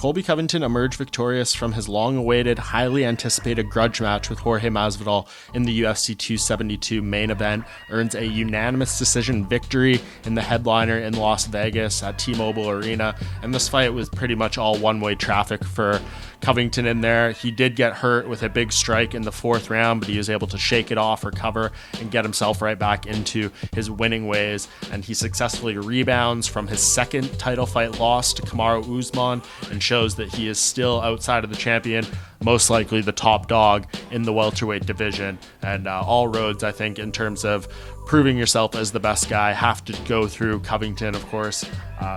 Colby Covington emerged victorious from his long-awaited, highly anticipated grudge match with Jorge Masvidal in the UFC 272 main event, earns a unanimous decision victory in the headliner in Las Vegas at T-Mobile Arena, and this fight was pretty much all one-way traffic for Covington in there. He did get hurt with a big strike in the fourth round, but he was able to shake it off, recover, and get himself right back into his winning ways. And he successfully rebounds from his second title fight loss to Kamaru Usman and shows that he is still outside of the champion, most likely the top dog in the welterweight division. And all roads, I think, in terms of proving yourself as the best guy, have to go through Covington, of course.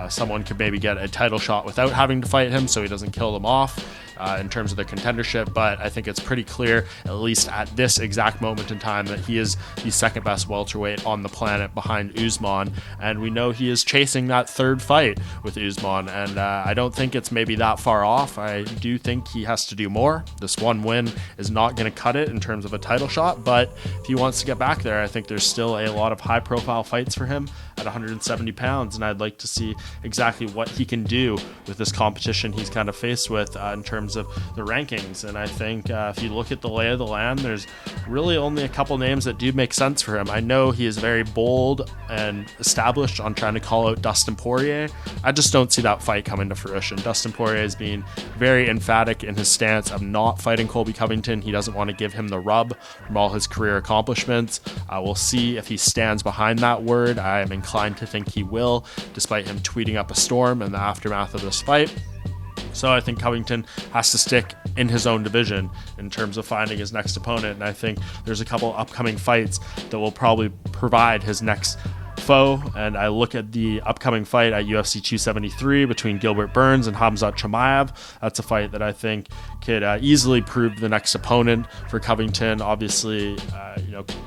Someone could maybe get a title shot without having to fight him so he doesn't kill them off in terms of their contendership, but I think it's pretty clear, at least at this exact moment in time, that he is the second best welterweight on the planet behind Usman, and we know he is chasing that third fight with Usman, and I don't think it's maybe that far off. I do think he has to do more. This one win is not going to cut it in terms of a title shot, but if he wants to get back there, I think there's still a lot of high-profile fights for him at 170 pounds, and I'd like to see exactly what he can do with this competition he's kind of faced with in terms of the rankings. And I think if you look at the lay of the land, there's really only a couple names that do make sense for him. I know he is very bold and established on trying to call out Dustin Poirier. I just don't see that fight coming to fruition. Dustin Poirier is being very emphatic in his stance of not fighting Colby Covington. He doesn't want to give him the rub from all his career accomplishments. We'll see if he stands behind that word. I am inclined to think he will, despite him tweeting up a storm in the aftermath of this fight. So I think Covington has to stick in his own division in terms of finding his next opponent. And I think there's a couple upcoming fights that will probably provide his next foe. And I look at the upcoming fight at UFC 273 between Gilbert Burns and Khamzat Chimaev. That's a fight that I think could easily prove the next opponent for Covington. Obviously,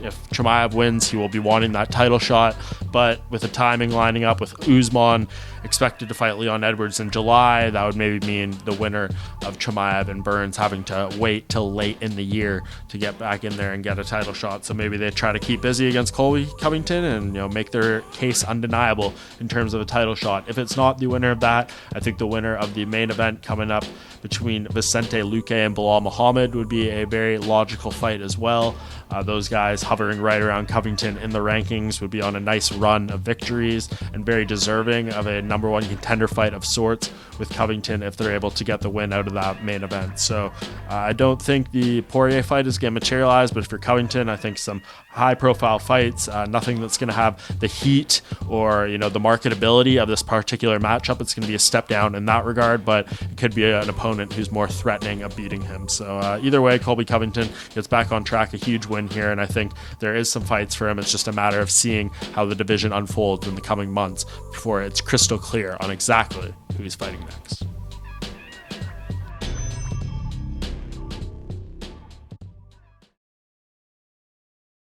if Chimaev wins, he will be wanting that title shot. But with the timing lining up with Usman expected to fight Leon Edwards in July, that would maybe mean the winner of Chimaev and Burns having to wait till late in the year to get back in there and get a title shot. So maybe they try to keep busy against Colby Covington and make their case undeniable in terms of a title shot. If it's not the winner of that, I think the winner of the main event coming up between Vicente Luque and Bilal Muhammad would be a very logical fight as well. Those guys hovering right around Covington in the rankings would be on a nice run of victories and very deserving of a number one contender fight of sorts with Covington if they're able to get the win out of that main event. So I don't think the Poirier fight is going to materialize, but for Covington, I think some high profile fights, nothing that's going to have the heat or the marketability of this particular matchup. It's going to be a step down in that regard, but it could be an opponent who's more threatening of beating him. So either way, Colby Covington gets back on track, a huge win here, and I think there is some fights for him. It's just a matter of seeing how the division unfolds in the coming months before it's crystal clear on exactly who he's fighting next.